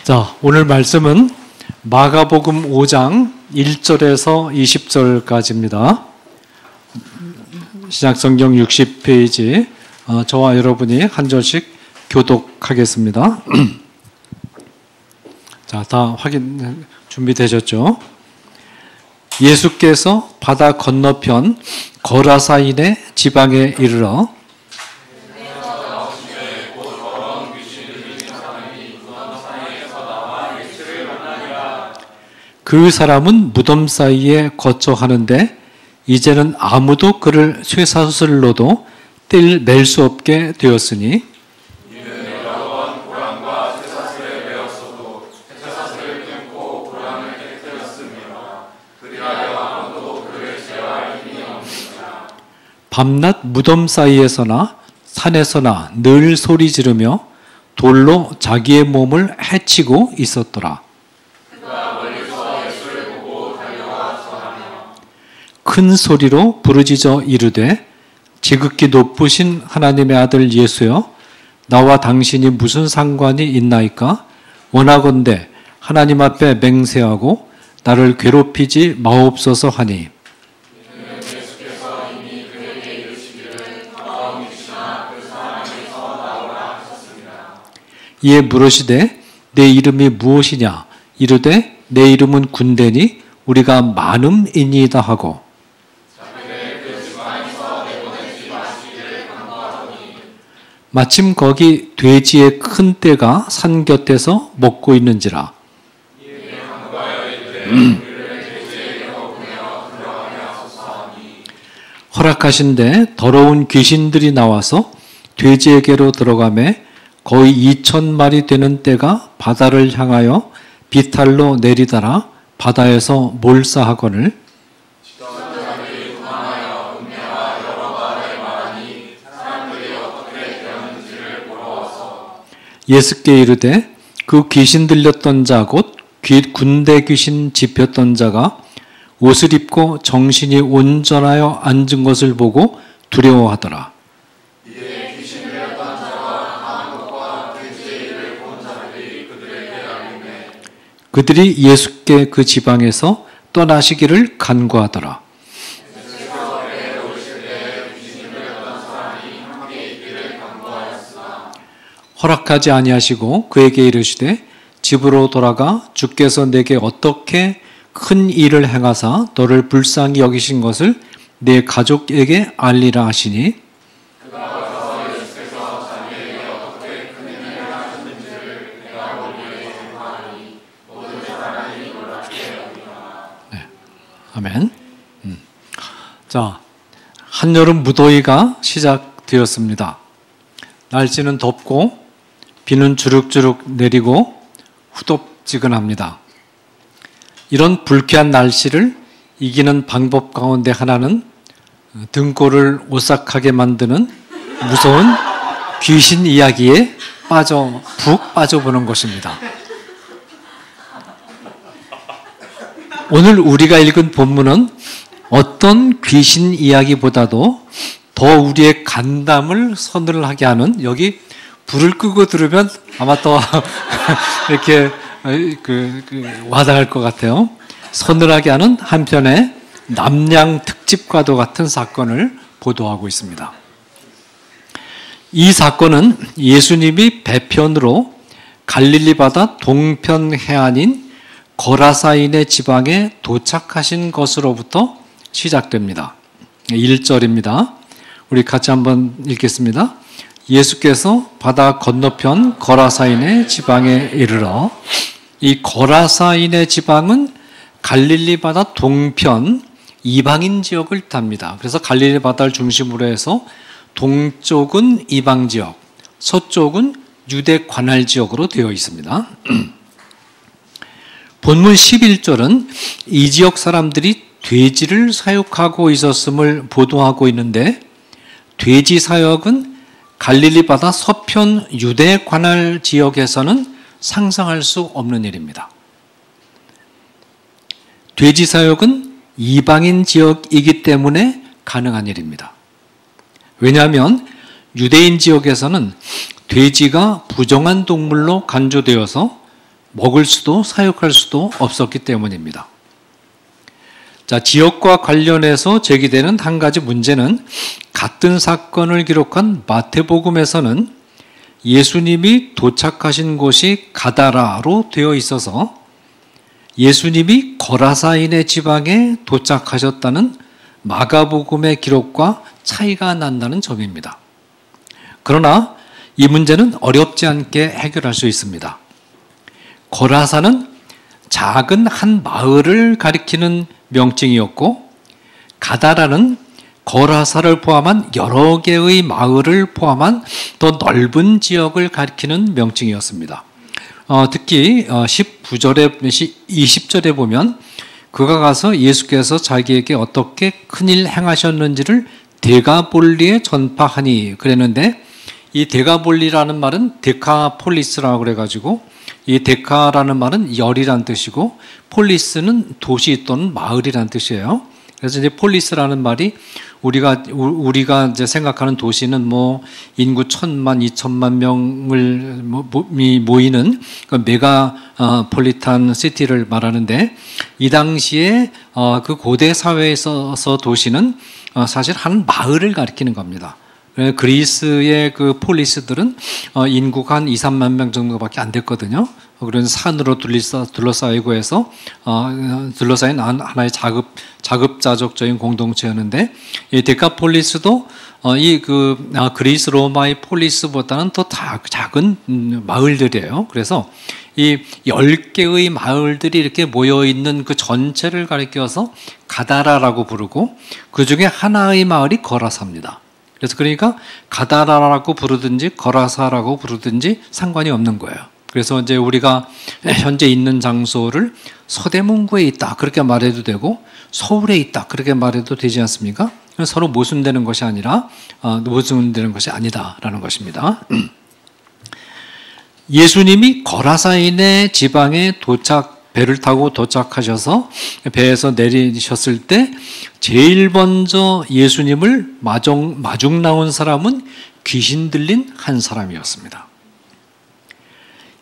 자, 오늘 말씀은 마가복음 5장 1절에서 20절까지입니다. 신약성경 60페이지 저와 여러분이 한 절씩 교독하겠습니다. 자, 다 확인 준비되셨죠? 예수께서 바다 건너편 거라사인의 지방에 이르러 그 사람은 무덤 사이에 거처하는데 이제는 아무도 그를 쇠사슬로도 뗄 수 없게 되었으니 이는 여러 번 고랑과 쇠사슬에 매었어도 쇠사슬을 끊고 고랑을 깨뜨렸으며 그리하여 아무도 그를 제어할 힘이 없느니라. 밤낮 무덤 사이에서나 산에서나 늘 소리 지르며 돌로 자기의 몸을 해치고 있었더라. 큰 소리로 부르짖어 이르되 지극히 높으신 하나님의 아들 예수여, 나와 당신이 무슨 상관이 있나이까? 원하건대 하나님 앞에 맹세하고 나를 괴롭히지 마옵소서 하니 예수께서 이미 그에게 이르시기를 가까운 빛이나 그 사람에게서 나오라 하셨습니다. 이에 물으시되 내 이름이 무엇이냐? 이르되 내 이름은 군대니 우리가 많음이니이다 하고 마침 거기 돼지의 큰 떼가 산 곁에서 먹고 있는지라. 허락하신데 더러운 귀신들이 나와서 돼지에게로 들어가매 거의 2,000마리 되는 떼가 바다를 향하여 비탈로 내리다라 바다에서 몰사하거늘 예수께 이르되 그 귀신 들렸던 자 곧 군대 귀신 집혔던 자가 옷을 입고 정신이 온전하여 앉은 것을 보고 두려워하더라. 이에 귀신 들렸던 자가 한 것과 돼지의 일을 본 자들이 그들에게 알리매 그들이 예수께 그 지방에서 떠나시기를 간구하더라. 허락하지 아니하시고 그에게 이르시되 집으로 돌아가 주께서 내게 어떻게 큰 일을 행하사 너를 불쌍히 여기신 것을 내 가족에게 알리라 하시니 네. 아멘. 자, 한여름 무더위가 시작되었습니다. 날씨는 덥고 비는 주룩주룩 내리고 후덥지근합니다. 이런 불쾌한 날씨를 이기는 방법 가운데 하나는 등골을 오싹하게 만드는 무서운 귀신 이야기에 푹 빠져보는 것입니다. 오늘 우리가 읽은 본문은 어떤 귀신 이야기보다도 더 우리의 간담을 서늘하게 하는, 여기 불을 끄고 들으면 아마 더 이렇게 와닿을 것 같아요. 서늘하게 하는 한편의 남양 특집과도 같은 사건을 보도하고 있습니다. 이 사건은 예수님이 배편으로 갈릴리 바다 동편 해안인 거라사인의 지방에 도착하신 것으로부터 시작됩니다. 1절입니다. 우리 같이 한번 읽겠습니다. 예수께서 바다 건너편 거라사인의 지방에 이르러, 이 거라사인의 지방은 갈릴리 바다 동편 이방인 지역을 뜻합니다. 그래서 갈릴리 바다를 중심으로 해서 동쪽은 이방 지역, 서쪽은 유대 관할 지역으로 되어 있습니다. 본문 11절은 이 지역 사람들이 돼지를 사육하고 있었음을 보도하고 있는데, 돼지 사육은 갈릴리 바다 서편 유대 관할 지역에서는 상상할 수 없는 일입니다. 돼지 사육은 이방인 지역이기 때문에 가능한 일입니다. 왜냐하면 유대인 지역에서는 돼지가 부정한 동물로 간주되어서 먹을 수도 사육할 수도 없었기 때문입니다. 자, 지역과 관련해서 제기되는 한 가지 문제는 같은 사건을 기록한 마태복음에서는 예수님이 도착하신 곳이 가다라로 되어 있어서 예수님이 거라사인의 지방에 도착하셨다는 마가복음의 기록과 차이가 난다는 점입니다. 그러나 이 문제는 어렵지 않게 해결할 수 있습니다. 거라사는 작은 한 마을을 가리키는 명칭이었고 가다라는 거라사를 포함한 여러 개의 마을을 포함한 더 넓은 지역을 가리키는 명칭이었습니다. 특히 19절에 20절에 보면 그가 가서 예수께서 자기에게 어떻게 큰일 행하셨는지를 데가볼리에 전파하니 그랬는데 이 데가볼리라는 말은 데카폴리스라고 그래가지고 이 데카라는 말은 열이란 뜻이고 폴리스는 도시 또는 마을이란 뜻이에요. 그래서 이제 폴리스라는 말이 우리가 이제 생각하는 도시는 뭐 인구 1,000만, 2,000만 명을 모이는 그 메가폴리탄 시티를 말하는데 이 당시에 그 고대 사회에 있어서 도시는 사실 한 마을을 가리키는 겁니다. 그리스의 그 폴리스들은 인구가 한 2, 3만 명 정도밖에 안 됐거든요. 그런 산으로 둘러싸이고 해서 둘러싸인 하나의 자급자족적인 공동체였는데 이 데카폴리스도 그리스 로마의 폴리스보다는 더 작은 마을들이에요. 그래서 이 10개의 마을들이 이렇게 모여 있는 그 전체를 가리켜서 가다라라고 부르고 그 중에 하나의 마을이 거라사입니다. 그래서 그러니까 가다라라고 부르든지 거라사라고 부르든지 상관이 없는 거예요. 그래서 이제 우리가 현재 있는 장소를 서대문구에 있다 그렇게 말해도 되고 서울에 있다 그렇게 말해도 되지 않습니까? 서로 모순되는 것이 아니라 모순되는 것이 아니다라는 것입니다. 예수님이 거라사인의 지방에 배를 타고 도착하셔서 배에서 내리셨을 때 제일 먼저 예수님을 마중 나온 사람은 귀신 들린 한 사람이었습니다.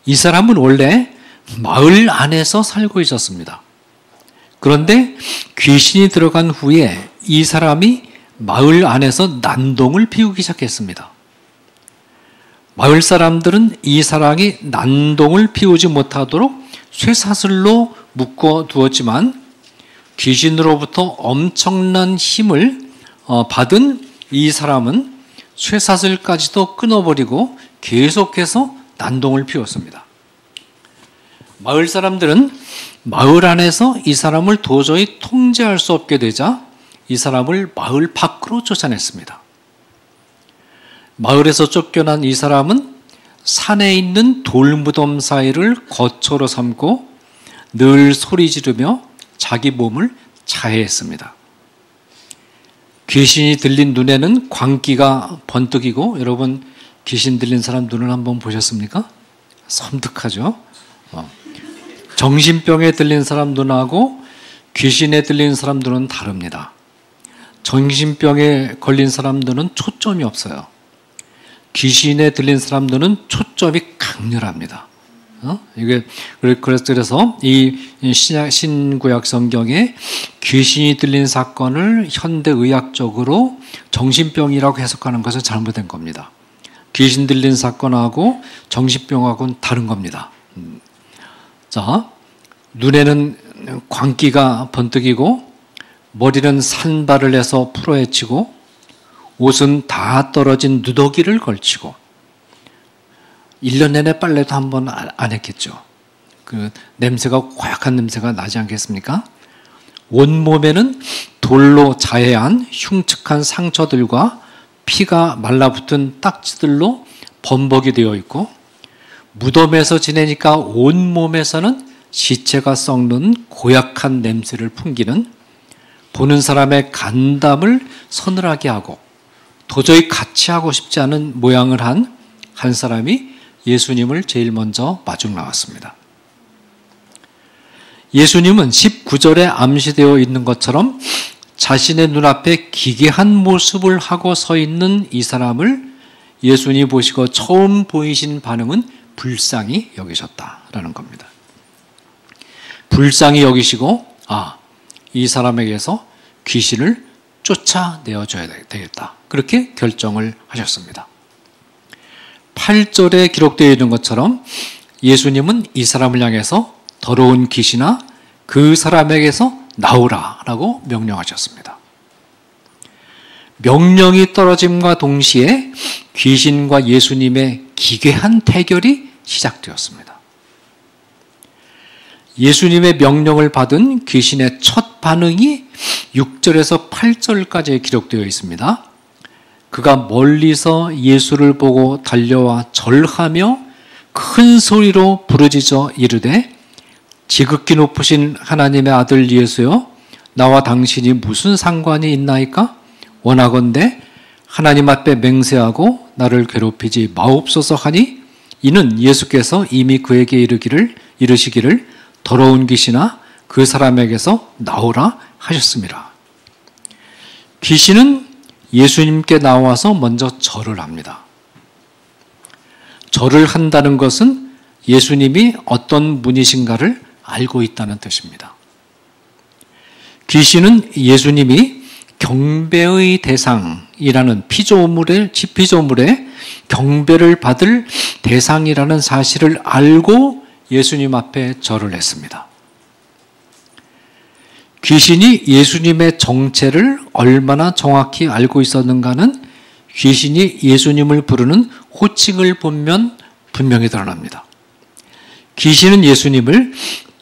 이 사람은 원래 마을 안에서 살고 있었습니다. 그런데 귀신이 들어간 후에 이 사람이 마을 안에서 난동을 피우기 시작했습니다. 마을 사람들은 이 사람이 난동을 피우지 못하도록 쇠사슬로 묶어 두었지만 귀신으로부터 엄청난 힘을 받은 이 사람은 쇠사슬까지도 끊어버리고 계속해서 난동을 피웠습니다. 마을 사람들은 마을 안에서 이 사람을 도저히 통제할 수 없게 되자 이 사람을 마을 밖으로 쫓아냈습니다. 마을에서 쫓겨난 이 사람은 산에 있는 돌무덤 사이를 거처로 삼고 늘 소리 지르며 자기 몸을 자해했습니다. 귀신이 들린 눈에는 광기가 번뜩이고, 여러분 귀신 들린 사람 눈을 한번 보셨습니까? 섬뜩하죠. 정신병에 들린 사람 눈하고 귀신에 들린 사람 눈은 다릅니다. 정신병에 걸린 사람 눈은 초점이 없어요. 귀신에 들린 사람 눈은 초점이 강렬합니다. 그래서 이 신구약 성경에 귀신이 들린 사건을 현대의학적으로 정신병이라고 해석하는 것은 잘못된 겁니다. 귀신 들린 사건하고 정신병하고는 다른 겁니다. 자, 눈에는 광기가 번뜩이고 머리는 산발을 해서 풀어헤치고 옷은 다 떨어진 누더기를 걸치고 1년 내내 빨래도 한 번 안 했겠죠. 그 냄새가 고약한 냄새가 나지 않겠습니까? 온몸에는 돌로 자해한 흉측한 상처들과 피가 말라붙은 딱지들로 범벅이 되어 있고, 무덤에서 지내니까 온몸에서는 시체가 썩는 고약한 냄새를 풍기는, 보는 사람의 간담을 서늘하게 하고 도저히 같이 하고 싶지 않은 모양을 한 사람이 예수님을 제일 먼저 마중 나왔습니다. 예수님은 19절에 암시되어 있는 것처럼 자신의 눈앞에 기괴한 모습을 하고 서 있는 이 사람을 예수님이 보시고 처음 보이신 반응은 불쌍히 여기셨다라는 겁니다. 불쌍히 여기시고 이 사람에게서 귀신을 쫓아내어줘야 되겠다. 그렇게 결정을 하셨습니다. 8절에 기록되어 있는 것처럼 예수님은 이 사람을 향해서 더러운 귀신아 그 사람에게서 나오라 라고 명령하셨습니다. 명령이 떨어짐과 동시에 귀신과 예수님의 기괴한 대결이 시작되었습니다. 예수님의 명령을 받은 귀신의 첫 반응이 6절에서 8절까지 기록되어 있습니다. 그가 멀리서 예수를 보고 달려와 절하며 큰 소리로 부르짖어 이르되 지극히 높으신 하나님의 아들 예수여 나와 당신이 무슨 상관이 있나이까? 원하건대 하나님 앞에 맹세하고 나를 괴롭히지 마옵소서 하니 이는 예수께서 이미 그에게 이르시기를 더러운 귀신아 그 사람에게서 나오라 하셨습니다. 귀신은 예수님께 나와서 먼저 절을 합니다. 절을 한다는 것은 예수님이 어떤 분이신가를 알고 있다는 뜻입니다. 귀신은 예수님이 경배의 대상이라는 피조물의 경배를 받을 대상이라는 사실을 알고 예수님 앞에 절을 했습니다. 귀신이 예수님의 정체를 얼마나 정확히 알고 있었는가는 귀신이 예수님을 부르는 호칭을 보면 분명히 드러납니다. 귀신은 예수님을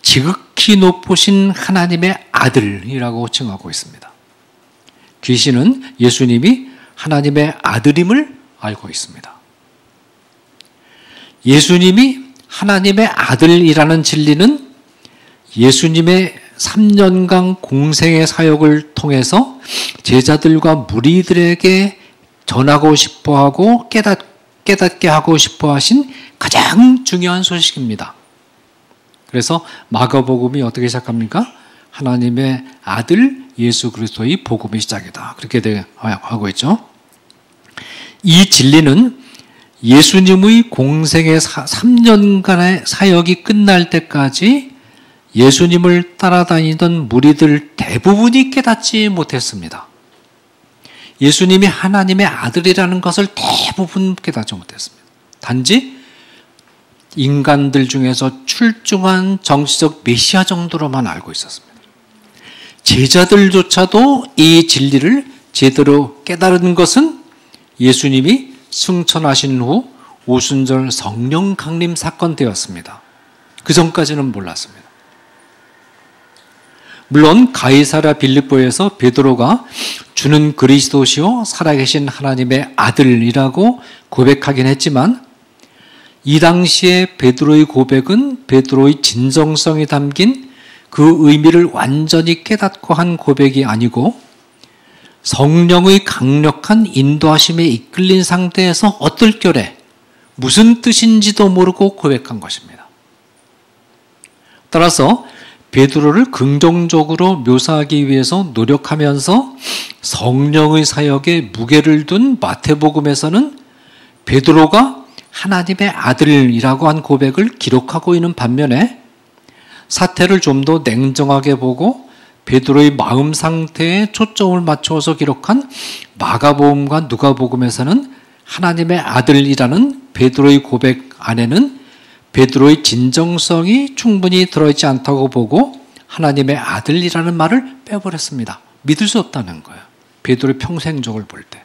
지극히 높으신 하나님의 아들이라고 호칭하고 있습니다. 귀신은 예수님이 하나님의 아들임을 알고 있습니다. 예수님이 하나님의 아들이라는 진리는 예수님의 3년간 공생의 사역을 통해서 제자들과 무리들에게 전하고 싶어하고 깨닫게 하고 싶어 하신 가장 중요한 소식입니다. 그래서 마가복음이 어떻게 시작합니까? 하나님의 아들 예수 그리스도의 복음의 시작이다. 그렇게 하고 있죠. 이 진리는 예수님의 공생의 3년간의 사역이 끝날 때까지 예수님을 따라다니던 무리들 대부분이 깨닫지 못했습니다. 예수님이 하나님의 아들이라는 것을 대부분 깨닫지 못했습니다. 단지 인간들 중에서 출중한 정치적 메시아 정도로만 알고 있었습니다. 제자들조차도 이 진리를 제대로 깨달은 것은 예수님이 승천하신 후 오순절 성령 강림 사건 때였습니다. 그 전까지는 몰랐습니다. 물론 가이사랴 빌립보에서 베드로가 주는 그리스도시요 살아계신 하나님의 아들이라고 고백하긴 했지만 이 당시에 베드로의 고백은 베드로의 진정성이 담긴 그 의미를 완전히 깨닫고 한 고백이 아니고 성령의 강력한 인도하심에 이끌린 상태에서 어떨결에 무슨 뜻인지도 모르고 고백한 것입니다. 따라서 베드로를 긍정적으로 묘사하기 위해서 노력하면서 성령의 사역에 무게를 둔 마태복음에서는 베드로가 하나님의 아들이라고 한 고백을 기록하고 있는 반면에 사태를 좀 더 냉정하게 보고 베드로의 마음 상태에 초점을 맞춰서 기록한 마가복음과 누가복음에서는 하나님의 아들이라는 베드로의 고백 안에는 베드로의 진정성이 충분히 들어있지 않다고 보고 하나님의 아들이라는 말을 빼버렸습니다. 믿을 수 없다는 거예요. 베드로의 평생적을 볼 때.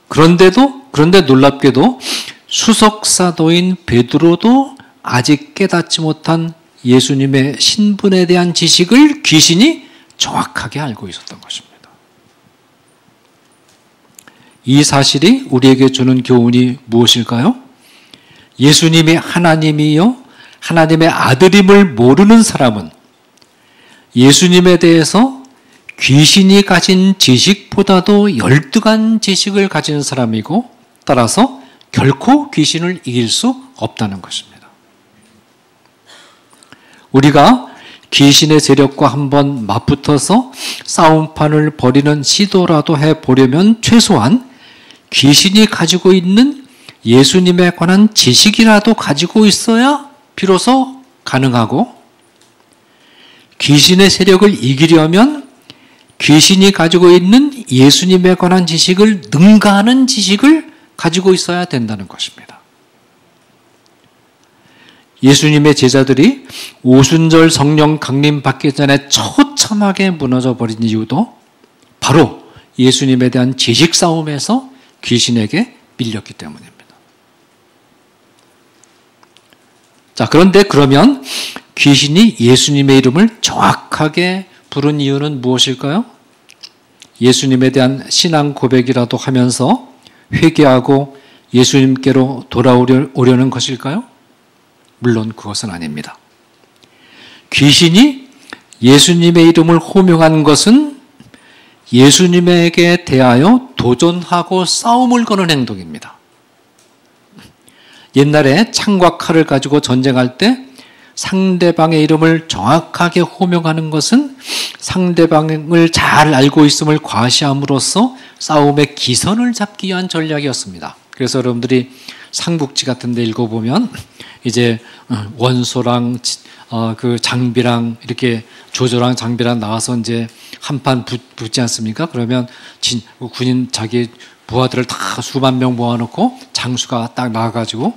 그런데 놀랍게도 수석사도인 베드로도 아직 깨닫지 못한 예수님의 신분에 대한 지식을 귀신이 정확하게 알고 있었던 것입니다. 이 사실이 우리에게 주는 교훈이 무엇일까요? 예수님이 하나님이요 하나님의 아들임을 모르는 사람은 예수님에 대해서 귀신이 가진 지식보다도 열등한 지식을 가진 사람이고 따라서 결코 귀신을 이길 수 없다는 것입니다. 우리가 귀신의 세력과 한번 맞붙어서 싸움판을 벌이는 시도라도 해보려면 최소한 귀신이 가지고 있는 예수님에 관한 지식이라도 가지고 있어야 비로소 가능하고 귀신의 세력을 이기려면 귀신이 가지고 있는 예수님에 관한 지식을 능가하는 지식을 가지고 있어야 된다는 것입니다. 예수님의 제자들이 오순절 성령 강림 받기 전에 처참하게 무너져 버린 이유도 바로 예수님에 대한 지식 싸움에서 귀신에게 밀렸기 때문입니다. 자, 그런데 그러면 귀신이 예수님의 이름을 정확하게 부른 이유는 무엇일까요? 예수님에 대한 신앙 고백이라도 하면서 회개하고 예수님께로 돌아오려는 것일까요? 물론 그것은 아닙니다. 귀신이 예수님의 이름을 호명한 것은 예수님에게 대하여 도전하고 싸움을 거는 행동입니다. 옛날에 창과 칼을 가지고 전쟁할 때 상대방의 이름을 정확하게 호명하는 것은 상대방을 잘 알고 있음을 과시함으로써 싸움의 기선을 잡기 위한 전략이었습니다. 그래서 여러분들이 삼국지 같은 데 읽어보면 이제 원소랑 그 장비랑 이렇게 조조랑 장비랑 나와서 이제 한판 붙지 않습니까? 그러면 군인 자기 부하들을 다 수만 명 모아놓고 장수가 딱 나와가지고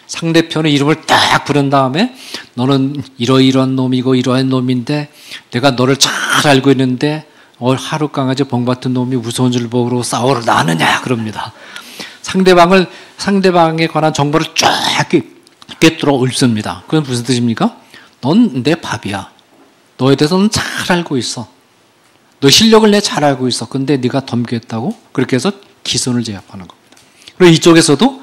상대편의 이름을 딱 부른 다음에 너는 이러이러한 놈이고 이러한 놈인데 내가 너를 잘 알고 있는데 하루 강아지 봉같은 놈이 무서운 줄 보고 싸우러 나느냐 그럽니다. 상대방에 관한 정보를 쫙 꿰뚫어 읊습니다. 그건 무슨 뜻입니까? 넌 내 밥이야. 너에 대해서는 잘 알고 있어. 너 실력을 내 잘 알고 있어. 근데 네가 덤비겠다고? 그렇게 해서 기선을 제압하는 겁니다. 그리고 이쪽에서도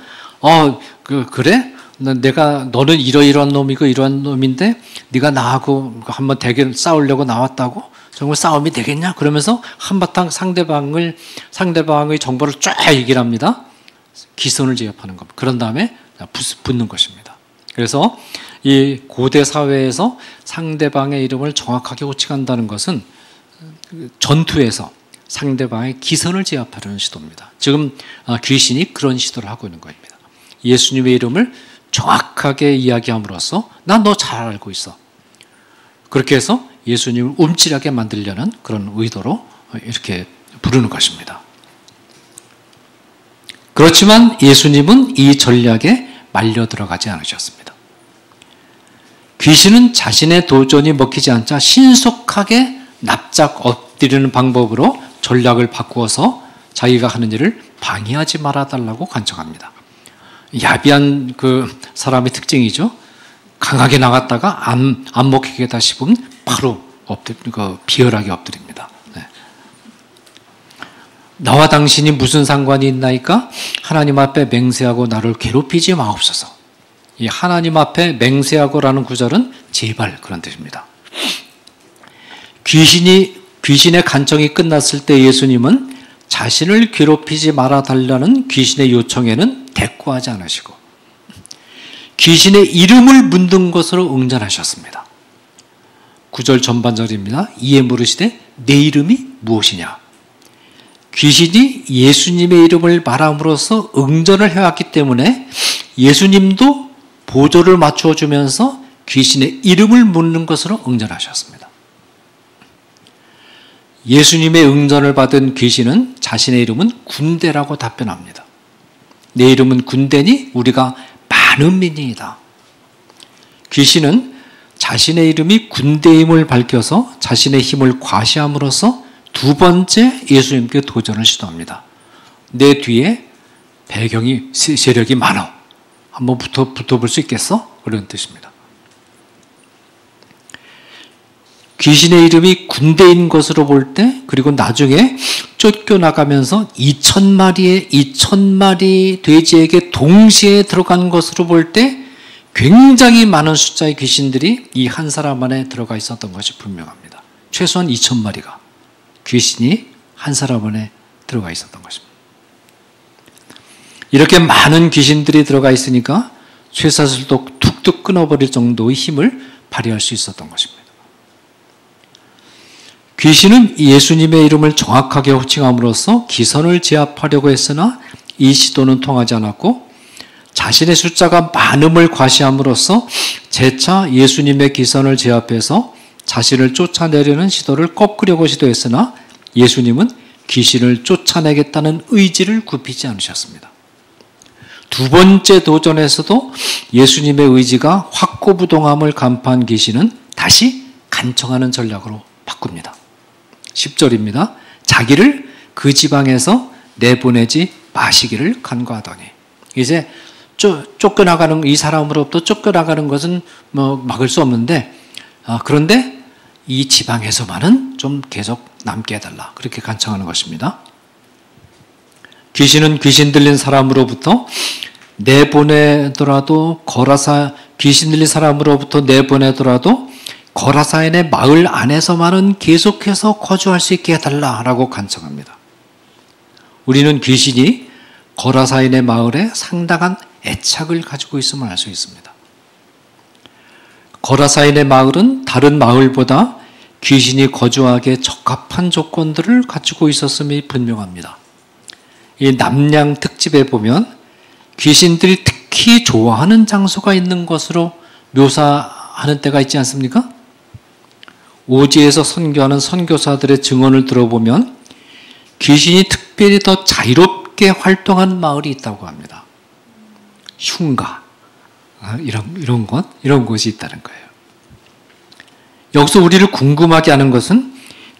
그래? 너는 이러이러한 놈이고 이러한 놈인데 네가 나하고 한번 대결 싸우려고 나왔다고? 정말 싸움이 되겠냐? 그러면서 한바탕 상대방의 정보를 쫙 얘기를 합니다. 기선을 제압하는 겁니다. 그런 다음에 붙는 것입니다. 그래서 이 고대 사회에서 상대방의 이름을 정확하게 호칭한다는 것은 전투에서 상대방의 기선을 제압하려는 시도입니다. 지금 귀신이 그런 시도를 하고 있는 것입니다. 예수님의 이름을 정확하게 이야기함으로써 난 너 잘 알고 있어. 그렇게 해서 예수님을 움찔하게 만들려는 그런 의도로 이렇게 부르는 것입니다. 그렇지만 예수님은 이 전략에 말려 들어가지 않으셨습니다. 귀신은 자신의 도전이 먹히지 않자 신속하게 납작 엎드리는 방법으로 전략을 바꾸어서 자기가 하는 일을 방해하지 말아달라고 간청합니다. 야비한 그 사람의 특징이죠. 강하게 나갔다가 안 먹히겠다 싶으면 바로 비열하게 엎드립니다. 네. 나와 당신이 무슨 상관이 있나이까? 하나님 앞에 맹세하고 나를 괴롭히지 마옵소서. 이 하나님 앞에 맹세하고라는 구절은 제발 그런 뜻입니다. 귀신의 간청이 끝났을 때 예수님은 자신을 괴롭히지 말아달라는 귀신의 요청에는 대꾸하지 않으시고 귀신의 이름을 묻는 것으로 응전하셨습니다. 9절 전반절입니다. 이에 물으시되 내 이름이 무엇이냐? 귀신이 예수님의 이름을 말함으로써 응전을 해왔기 때문에 예수님도 보조를 맞춰주면서 귀신의 이름을 묻는 것으로 응전하셨습니다. 예수님의 응전을 받은 귀신은 자신의 이름은 군대라고 답변합니다. 내 이름은 군대니 우리가 많은 민이다. 귀신은 자신의 이름이 군대임을 밝혀서 자신의 힘을 과시함으로써 두 번째 예수님께 도전을 시도합니다. 내 뒤에 배경이 세력이 많아. 한번 붙어볼 수 있겠어? 그런 뜻입니다. 귀신의 이름이 군대인 것으로 볼 때, 그리고 나중에 쫓겨나가면서 2,000마리 돼지에게 동시에 들어간 것으로 볼 때 굉장히 많은 숫자의 귀신들이 이 한 사람 안에 들어가 있었던 것이 분명합니다. 최소한 2,000마리가 귀신이 한 사람 안에 들어가 있었던 것입니다. 이렇게 많은 귀신들이 들어가 있으니까 쇠사슬도 툭툭 끊어버릴 정도의 힘을 발휘할 수 있었던 것입니다. 귀신은 예수님의 이름을 정확하게 호칭함으로써 기선을 제압하려고 했으나 이 시도는 통하지 않았고 자신의 숫자가 많음을 과시함으로써 재차 예수님의 기선을 제압해서 자신을 쫓아내려는 시도를 꺾으려고 시도했으나 예수님은 귀신을 쫓아내겠다는 의지를 굽히지 않으셨습니다. 두 번째 도전에서도 예수님의 의지가 확고부동함을 간파한 귀신은 다시 간청하는 전략으로 바꿉니다. 10절입니다. 자기를 그 지방에서 내보내지 마시기를 간과하더니, 이제 쫓겨나가는, 이 사람으로부터 쫓겨나가는 것은 막을 수 없는데, 그런데 이 지방에서만은 좀 계속 남게 해달라, 그렇게 간청하는 것입니다. 귀신은 귀신 들린 사람으로부터 내보내더라도 귀신 들린 사람으로부터 내보내더라도 거라사인의 마을 안에서만은 계속해서 거주할 수 있게 해달라라고 간청합니다. 우리는 귀신이 거라사인의 마을에 상당한 애착을 가지고 있음을 알 수 있습니다. 거라사인의 마을은 다른 마을보다 귀신이 거주하기에 적합한 조건들을 가지고 있었음이 분명합니다. 이 남양 특집에 보면 귀신들이 특히 좋아하는 장소가 있는 것으로 묘사하는 때가 있지 않습니까? 오지에서 선교하는 선교사들의 증언을 들어보면 귀신이 특별히 더 자유롭게 활동한 마을이 있다고 합니다. 흉가, 이런 곳이 있다는 거예요. 여기서 우리를 궁금하게 하는 것은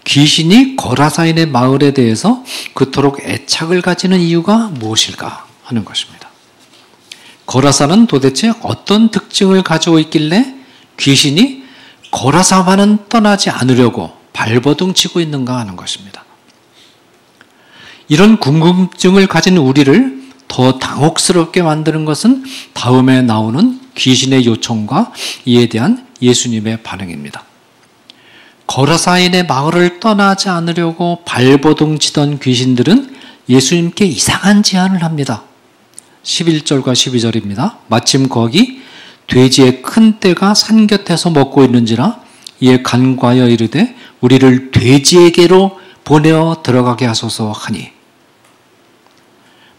귀신이 거라사인의 마을에 대해서 그토록 애착을 가지는 이유가 무엇일까 하는 것입니다. 거라사는 도대체 어떤 특징을 가지고 있길래 귀신이 거라사만은 떠나지 않으려고 발버둥 치고 있는가 하는 것입니다. 이런 궁금증을 가진 우리를 더 당혹스럽게 만드는 것은 다음에 나오는 귀신의 요청과 이에 대한 예수님의 반응입니다. 거라사인의 마을을 떠나지 않으려고 발버둥 치던 귀신들은 예수님께 이상한 제안을 합니다. 11절과 12절입니다. 마침 거기 돼지의 큰 떼가 산 곁에서 먹고 있는지라 이에 간과하여 이르되 우리를 돼지에게로 보내어 들어가게 하소서 하니,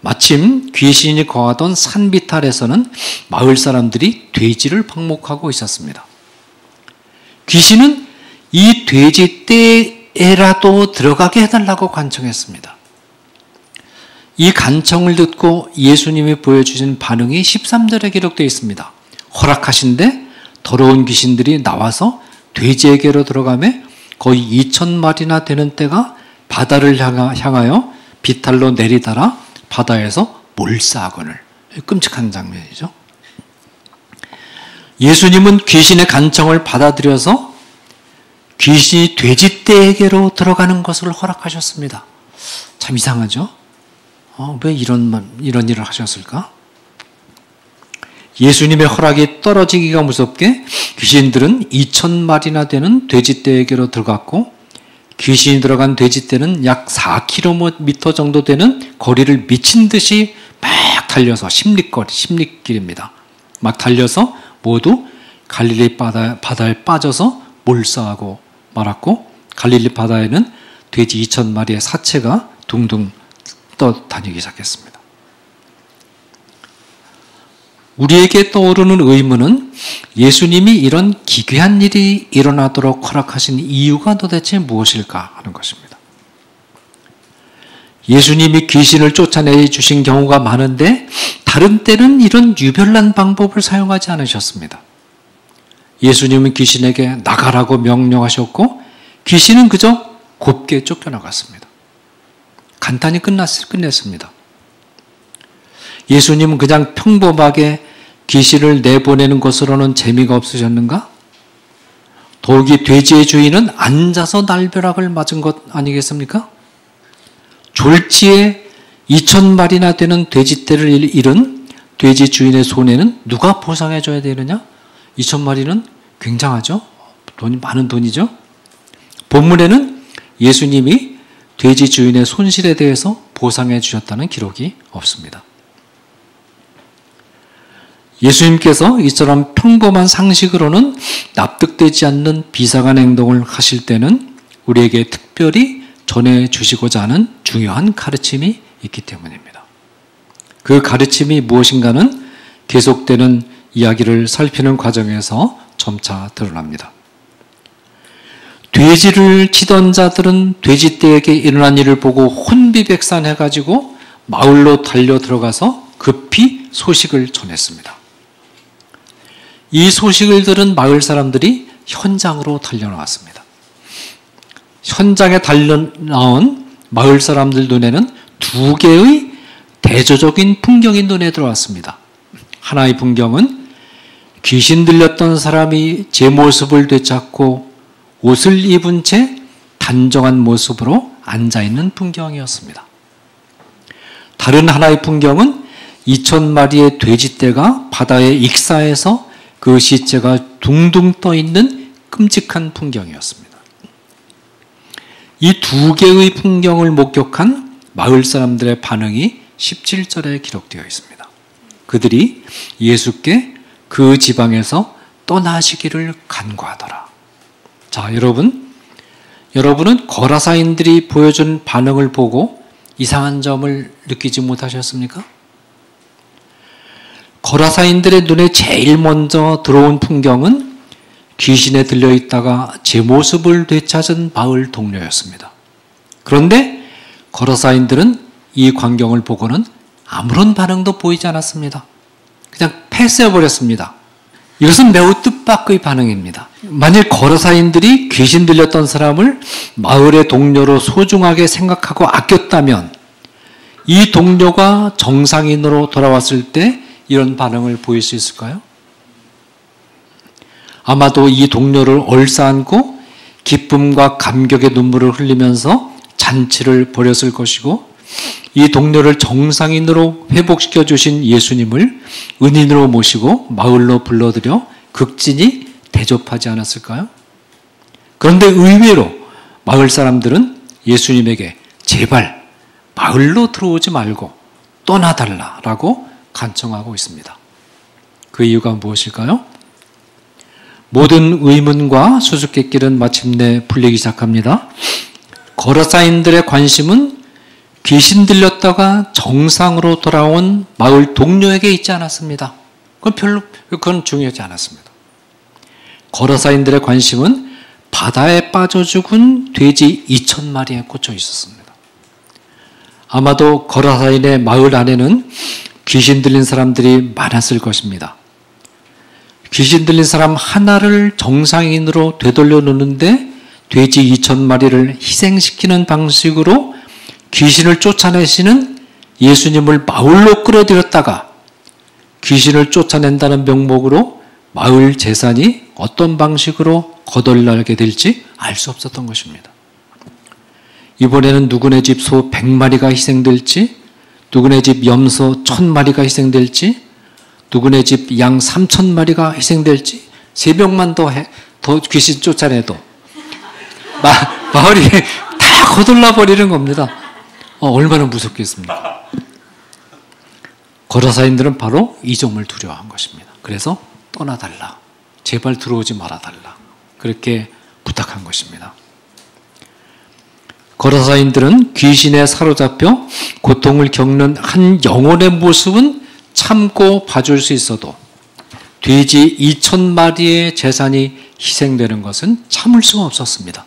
마침 귀신이 거하던 산비탈에서는 마을 사람들이 돼지를 방목하고 있었습니다. 귀신은 이 돼지 떼에라도 들어가게 해달라고 간청했습니다. 이 간청을 듣고 예수님이 보여주신 반응이 13절에 기록되어 있습니다. 허락하신데 더러운 귀신들이 나와서 돼지에게로 들어가매 거의 2,000마리나 되는 떼가 바다를 향하여 비탈로 내리달아 바다에서 몰사하거늘. 끔찍한 장면이죠. 예수님은 귀신의 간청을 받아들여서 귀신이 돼지떼에게로 들어가는 것을 허락하셨습니다. 참 이상하죠? 왜 이런 일을 하셨을까? 예수님의 허락이 떨어지기가 무섭게 귀신들은 2,000마리나 되는 돼지떼에게로 들어갔고, 귀신이 들어간 돼지떼는 약 4km 정도 되는 거리를 미친 듯이 막 달려서 십리길입니다. 막 달려서 모두 갈릴리 바다에 빠져서 몰사하고 말았고, 갈릴리 바다에는 돼지 2,000마리의 사체가 둥둥 떠다니기 시작했습니다. 우리에게 떠오르는 의문은 예수님이 이런 기괴한 일이 일어나도록 허락하신 이유가 도대체 무엇일까 하는 것입니다. 예수님이 귀신을 쫓아내 주신 경우가 많은데 다른 때는 이런 유별난 방법을 사용하지 않으셨습니다. 예수님은 귀신에게 나가라고 명령하셨고 귀신은 그저 곱게 쫓겨나갔습니다. 간단히 끝냈습니다. 예수님은 그냥 평범하게 귀신을 내보내는 것으로는 재미가 없으셨는가? 더욱이 돼지의 주인은 앉아서 날벼락을 맞은 것 아니겠습니까? 졸지에 2,000마리나 되는 돼지떼를 잃은 돼지 주인의 손해는 누가 보상해 줘야 되느냐? 2,000마리는 굉장하죠? 많은 돈이죠? 본문에는 예수님이 돼지 주인의 손실에 대해서 보상해 주셨다는 기록이 없습니다. 예수님께서 이처럼 평범한 상식으로는 납득되지 않는 비상한 행동을 하실 때는 우리에게 특별히 전해주시고자 하는 중요한 가르침이 있기 때문입니다. 그 가르침이 무엇인가는 계속되는 이야기를 살피는 과정에서 점차 드러납니다. 돼지를 치던 자들은 돼지떼에게 일어난 일을 보고 혼비백산해가지고 마을로 달려 들어가서 급히 소식을 전했습니다. 이 소식을 들은 마을 사람들이 현장으로 달려나왔습니다. 현장에 달려나온 마을 사람들 눈에는 두 개의 대조적인 풍경이 눈에 들어왔습니다. 하나의 풍경은 귀신 들렸던 사람이 제 모습을 되찾고 옷을 입은 채 단정한 모습으로 앉아있는 풍경이었습니다. 다른 하나의 풍경은 2,000마리의 돼지떼가 바다에 익사해서 그 시체가 둥둥 떠있는 끔찍한 풍경이었습니다. 이 두 개의 풍경을 목격한 마을 사람들의 반응이 17절에 기록되어 있습니다. 그들이 예수께 그 지방에서 떠나시기를 간구하더라. 자, 여러분은 거라사인들이 보여준 반응을 보고 이상한 점을 느끼지 못하셨습니까? 거라사인들의 눈에 제일 먼저 들어온 풍경은 귀신에 들려있다가 제 모습을 되찾은 마을 동료였습니다. 그런데 거라사인들은 이 광경을 보고는 아무런 반응도 보이지 않았습니다. 그냥 패스해버렸습니다. 이것은 매우 뜻밖의 반응입니다. 만일 거라사인들이 귀신 들렸던 사람을 마을의 동료로 소중하게 생각하고 아꼈다면 이 동료가 정상인으로 돌아왔을 때 이런 반응을 보일 수 있을까요? 아마도 이 동료를 얼싸안고 기쁨과 감격의 눈물을 흘리면서 잔치를 벌였을 것이고 이 동료를 정상인으로 회복시켜 주신 예수님을 은인으로 모시고 마을로 불러들여 극진히 대접하지 않았을까요? 그런데 의외로 마을 사람들은 예수님에게 제발 마을로 들어오지 말고 떠나달라라고 간청하고 있습니다. 그 이유가 무엇일까요? 모든 의문과 수수께끼는 마침내 풀리기 시작합니다. 거라사인들의 관심은 귀신 들렸다가 정상으로 돌아온 마을 동료에게 있지 않았습니다. 그건 중요하지 않았습니다. 거라사인들의 관심은 바다에 빠져 죽은 돼지 2,000마리에 꽂혀 있었습니다. 아마도 거라사인의 마을 안에는 귀신 들린 사람들이 많았을 것입니다. 귀신 들린 사람 하나를 정상인으로 되돌려 놓는데 돼지 2,000마리를 희생시키는 방식으로 귀신을 쫓아내시는 예수님을 마을로 끌어들였다가 귀신을 쫓아낸다는 명목으로 마을 재산이 어떤 방식으로 거덜나게 될지 알 수 없었던 것입니다. 이번에는 누구네 집 소 100마리가 희생될지, 누구네 집 염소 1,000마리가 희생될지, 누구네 집 양 3,000마리가 희생될지, 3명만 더 귀신 쫓아내도 마을이 다 거덜나 버리는 겁니다. 얼마나 무섭겠습니까? 거라사인들은 바로 이 점을 두려워한 것입니다. 그래서 떠나달라. 제발 들어오지 말아달라. 그렇게 부탁한 것입니다. 거라사인들은 귀신에 사로잡혀 고통을 겪는 한 영혼의 모습은 참고 봐줄 수 있어도 돼지 2,000마리의 재산이 희생되는 것은 참을 수가 없었습니다.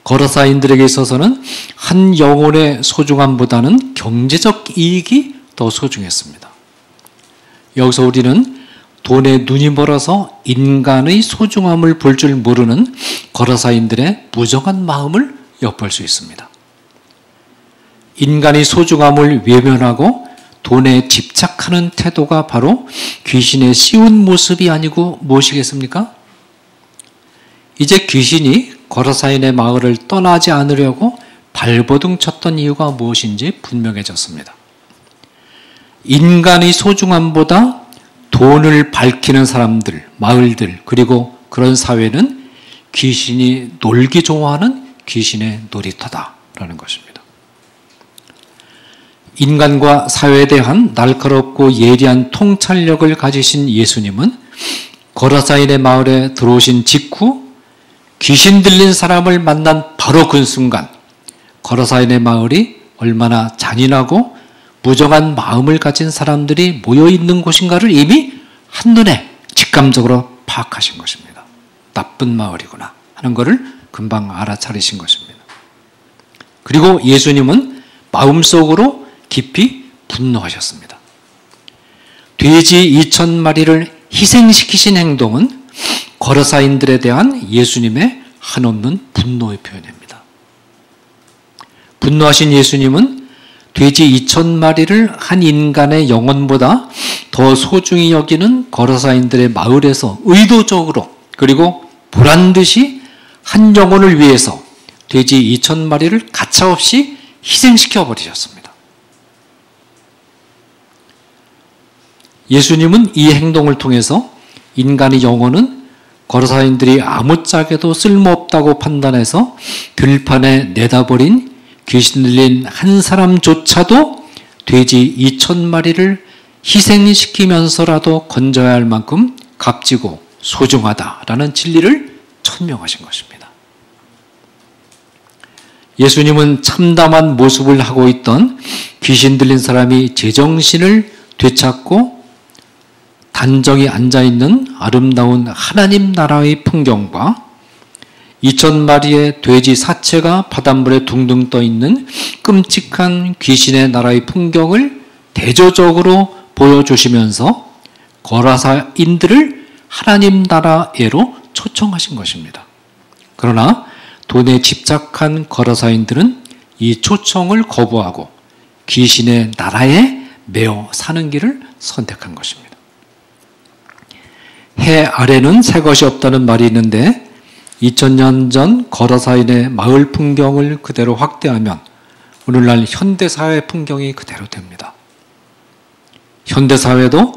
거라사인들에게 있어서는 한 영혼의 소중함보다는 경제적 이익이 더 소중했습니다. 여기서 우리는 돈에 눈이 멀어서 인간의 소중함을 볼 줄 모르는 거라사인들의 무정한 마음을 엿볼 수 있습니다. 인간의 소중함을 외면하고 돈에 집착하는 태도가 바로 귀신의 씌운 모습이 아니고 무엇이겠습니까? 이제 귀신이 거라사인의 마을을 떠나지 않으려고 발버둥 쳤던 이유가 무엇인지 분명해졌습니다. 인간의 소중함보다 돈을 밝히는 사람들, 마을들, 그리고 그런 사회는 귀신이 놀기 좋아하는 귀신의 놀이터다라는 것입니다. 인간과 사회에 대한 날카롭고 예리한 통찰력을 가지신 예수님은 거라사인의 마을에 들어오신 직후 귀신 들린 사람을 만난 바로 그 순간 거라사인의 마을이 얼마나 잔인하고 무정한 마음을 가진 사람들이 모여 있는 곳인가를 이미 한눈에 직감적으로 파악하신 것입니다. 나쁜 마을이구나 하는 것을 금방 알아차리신 것입니다. 그리고 예수님은 마음속으로 깊이 분노하셨습니다. 돼지 2,000마리를 희생시키신 행동은 거라사인들에 대한 예수님의 한없는 분노의 표현입니다. 분노하신 예수님은 돼지 2,000마리를 한 인간의 영혼보다 더 소중히 여기는 거라사인들의 마을에서 의도적으로 그리고 보란듯이 한 영혼을 위해서 돼지 2,000마리를 가차없이 희생시켜 버리셨습니다. 예수님은 이 행동을 통해서 인간의 영혼은 거라사인들이 아무짝에도 쓸모없다고 판단해서 들판에 내다버린 귀신 들린 한 사람조차도 돼지 2,000마리를 희생시키면서라도 건져야 할 만큼 값지고 소중하다라는 진리를 천명하신 것입니다. 예수님은 참담한 모습을 하고 있던 귀신 들린 사람이 제정신을 되찾고 단정히 앉아있는 아름다운 하나님 나라의 풍경과 2,000마리의 돼지 사체가 바닷물에 둥둥 떠있는 끔찍한 귀신의 나라의 풍경을 대조적으로 보여주시면서 거라사인들을 하나님 나라에로 초청하신 것입니다. 그러나 돈에 집착한 거라사인들은 이 초청을 거부하고 귀신의 나라에 매어 사는 길을 선택한 것입니다. 해 아래는 새 것이 없다는 말이 있는데 2000년 전 거라사인의 마을 풍경을 그대로 확대하면 오늘날 현대사회 풍경이 그대로 됩니다. 현대사회도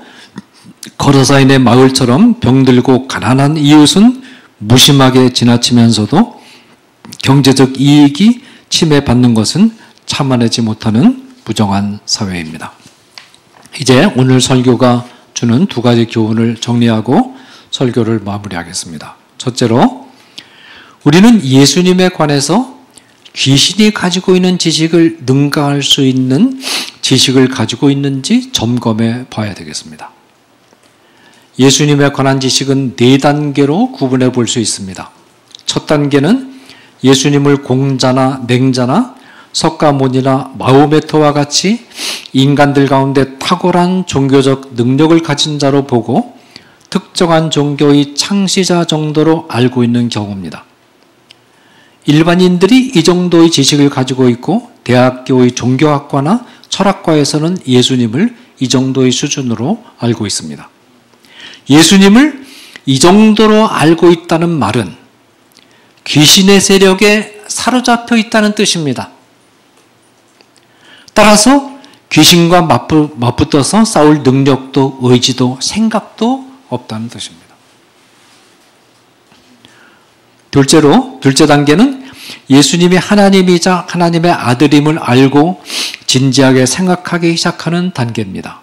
거라사인의 마을처럼 병들고 가난한 이웃은 무심하게 지나치면서도 경제적 이익이 침해받는 것은 참아내지 못하는 부정한 사회입니다. 이제 오늘 설교가 주는 두 가지 교훈을 정리하고 설교를 마무리하겠습니다. 첫째로, 우리는 예수님에 관해서 귀신이 가지고 있는 지식을 능가할 수 있는 지식을 가지고 있는지 점검해 봐야 되겠습니다. 예수님에 관한 지식은 4단계로 구분해 볼 수 있습니다. 첫 단계는 예수님을 공자나 맹자나 석가모니나 마호메트와 같이 인간들 가운데 탁월한 종교적 능력을 가진 자로 보고 특정한 종교의 창시자 정도로 알고 있는 경우입니다. 일반인들이 이 정도의 지식을 가지고 있고 대학교의 종교학과나 철학과에서는 예수님을 이 정도의 수준으로 알고 있습니다. 예수님을 이 정도로 알고 있다는 말은 귀신의 세력에 사로잡혀 있다는 뜻입니다. 따라서 귀신과 맞붙어서 싸울 능력도 의지도 생각도 없다는 뜻입니다. 둘째 단계는 예수님이 하나님이자 하나님의 아들임을 알고 진지하게 생각하기 시작하는 단계입니다.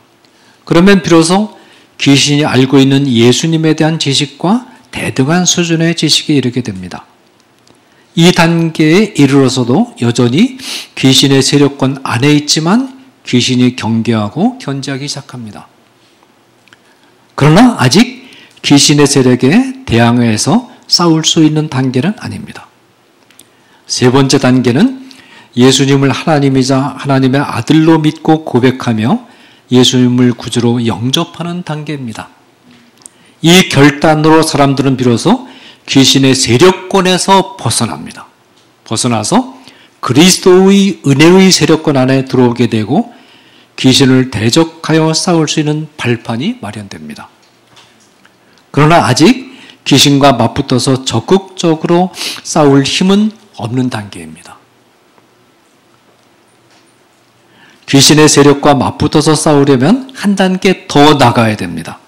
그러면 비로소 귀신이 알고 있는 예수님에 대한 지식과 대등한 수준의 지식에 이르게 됩니다. 이 단계에 이르러서도 여전히 귀신의 세력권 안에 있지만 귀신이 경계하고 견제하기 시작합니다. 그러나 아직 귀신의 세력에 대항해서 싸울 수 있는 단계는 아닙니다. 세 번째 단계는 예수님을 하나님이자 하나님의 아들로 믿고 고백하며 예수님을 구주로 영접하는 단계입니다. 이 결단으로 사람들은 비로소 귀신의 세력권에서 벗어납니다. 벗어나서 그리스도의 은혜의 세력권 안에 들어오게 되고 귀신을 대적하여 싸울 수 있는 발판이 마련됩니다. 그러나 아직 귀신과 맞붙어서 적극적으로 싸울 힘은 없는 단계입니다. 귀신의 세력과 맞붙어서 싸우려면 한 단계 더 나가야 됩니다.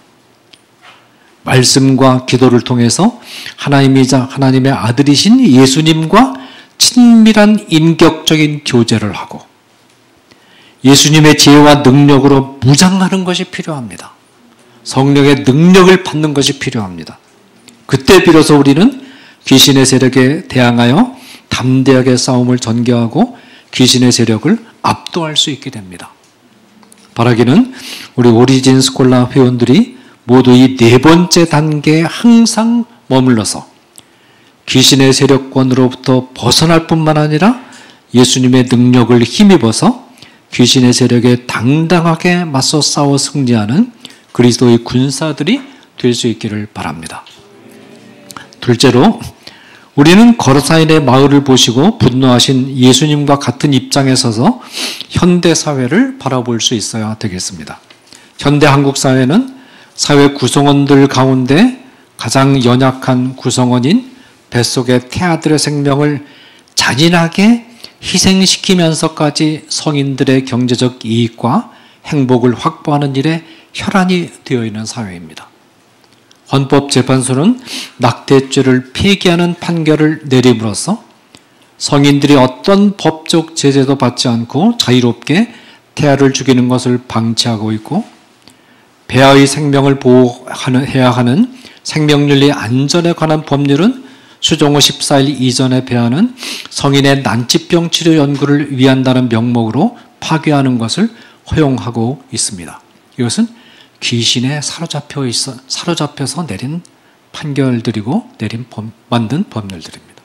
말씀과 기도를 통해서 하나님이자 하나님의 아들이신 예수님과 친밀한 인격적인 교제를 하고 예수님의 지혜와 능력으로 무장하는 것이 필요합니다. 성령의 능력을 받는 것이 필요합니다. 그때 비로소 우리는 귀신의 세력에 대항하여 담대하게 싸움을 전개하고 귀신의 세력을 압도할 수 있게 됩니다. 바라기는 우리 오리진 스콜라 회원들이 모두 이 네 번째 단계에 항상 머물러서 귀신의 세력권으로부터 벗어날 뿐만 아니라 예수님의 능력을 힘입어서 귀신의 세력에 당당하게 맞서 싸워 승리하는 그리스도의 군사들이 될 수 있기를 바랍니다. 둘째로 우리는 거라사인의 마을을 보시고 분노하신 예수님과 같은 입장에 서서 현대 사회를 바라볼 수 있어야 되겠습니다. 현대 한국 사회는 사회 구성원들 가운데 가장 연약한 구성원인 뱃속의 태아들의 생명을 잔인하게 희생시키면서까지 성인들의 경제적 이익과 행복을 확보하는 일에 혈안이 되어 있는 사회입니다. 헌법재판소는 낙태죄를 폐기하는 판결을 내림으로써 성인들이 어떤 법적 제재도 받지 않고 자유롭게 태아를 죽이는 것을 방치하고 있고, 배아의 생명을 보호해야 하는 생명윤리 안전에 관한 법률은 수종호 14일 이전의 배아는 성인의 난치병 치료 연구를 위한다는 명목으로 파괴하는 것을 허용하고 있습니다. 이것은 귀신에 사로잡혀서 내린 판결들이고 만든 법률들입니다.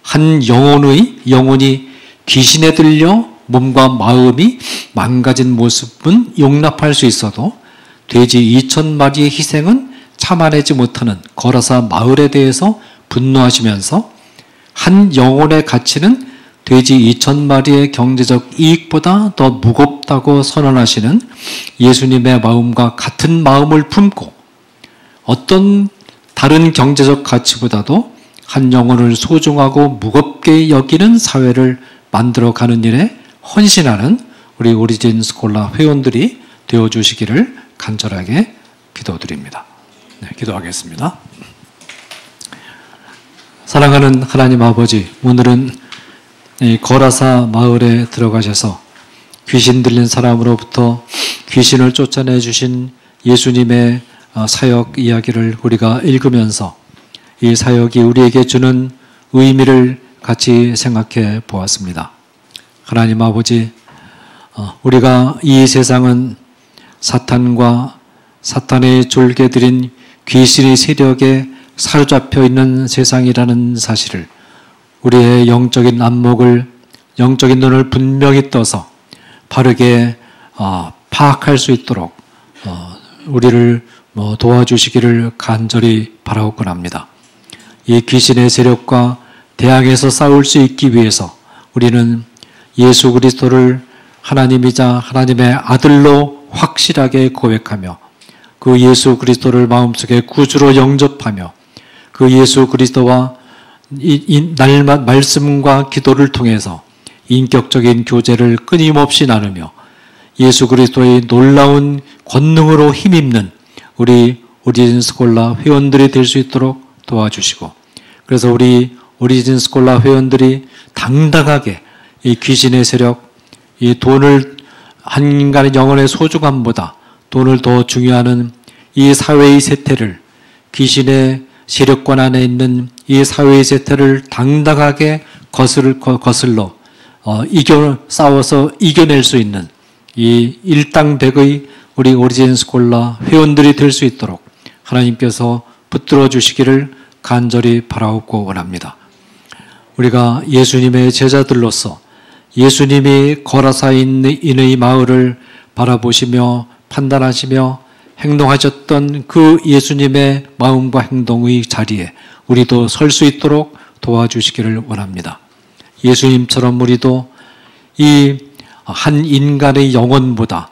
한 영혼이 귀신에 들려 몸과 마음이 망가진 모습은 용납할 수 있어도 돼지 2,000마리의 희생은 참아내지 못하는 거라사 마을에 대해서 분노하시면서 한 영혼의 가치는 돼지 2,000마리의 경제적 이익보다 더 무겁다고 선언하시는 예수님의 마음과 같은 마음을 품고 어떤 다른 경제적 가치보다도 한 영혼을 소중하고 무겁게 여기는 사회를 만들어가는 일에 헌신하는 우리 오리진 스콜라 회원들이 되어주시기를 간절하게 기도드립니다. 네, 기도하겠습니다. 사랑하는 하나님 아버지, 오늘은 거라사 마을에 들어가셔서 귀신 들린 사람으로부터 귀신을 쫓아내 주신 예수님의 사역 이야기를 우리가 읽으면서 이 사역이 우리에게 주는 의미를 같이 생각해 보았습니다. 하나님 아버지, 우리가 이 세상은 사탄과 사탄의 졸개들인 귀신의 세력에 사로잡혀 있는 세상이라는 사실을 우리의 영적인 안목을, 영적인 눈을 분명히 떠서 바르게 파악할 수 있도록 우리를 도와주시기를 간절히 바라옵곤 합니다. 이 귀신의 세력과 대항해서 싸울 수 있기 위해서 우리는 예수 그리스도를 하나님이자 하나님의 아들로 확실하게 고백하며 그 예수 그리스도를 마음속에 구주로 영접하며 그 예수 그리스도와 날마다 말씀과 기도를 통해서 인격적인 교제를 끊임없이 나누며 예수 그리스도의 놀라운 권능으로 힘입는 우리 오리진 스콜라 회원들이 될 수 있도록 도와주시고, 그래서 우리 오리진 스콜라 회원들이 당당하게 이 귀신의 세력, 이 돈을 한 인간의 영혼의 소중함보다 돈을 더 중요하는 이 사회의 세태를, 귀신의 세력권 안에 있는 이 사회의 세태를 당당하게 거슬러 싸워서 이겨낼 수 있는 이 일당백의 우리 오리진 스콜라 회원들이 될 수 있도록 하나님께서 붙들어 주시기를 간절히 바라옵고 원합니다. 우리가 예수님의 제자들로서 예수님이 거라사인의 마을을 바라보시며 판단하시며 행동하셨던 그 예수님의 마음과 행동의 자리에 우리도 설 수 있도록 도와주시기를 원합니다. 예수님처럼 우리도 이 한 인간의 영혼보다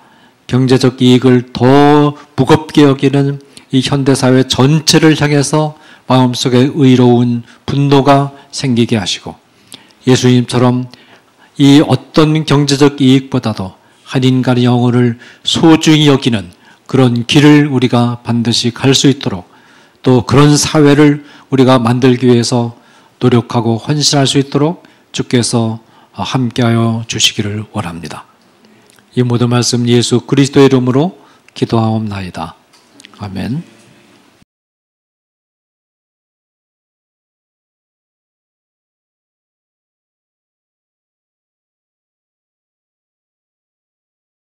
경제적 이익을 더 무겁게 여기는 이 현대사회 전체를 향해서 마음속에 의로운 분노가 생기게 하시고, 예수님처럼 이 어떤 경제적 이익보다도 한 인간의 영혼을 소중히 여기는 그런 길을 우리가 반드시 갈 수 있도록, 또 그런 사회를 우리가 만들기 위해서 노력하고 헌신할 수 있도록 주께서 함께하여 주시기를 원합니다. 이 모든 말씀 예수 그리스도의 이름으로 기도하옵나이다. 아멘.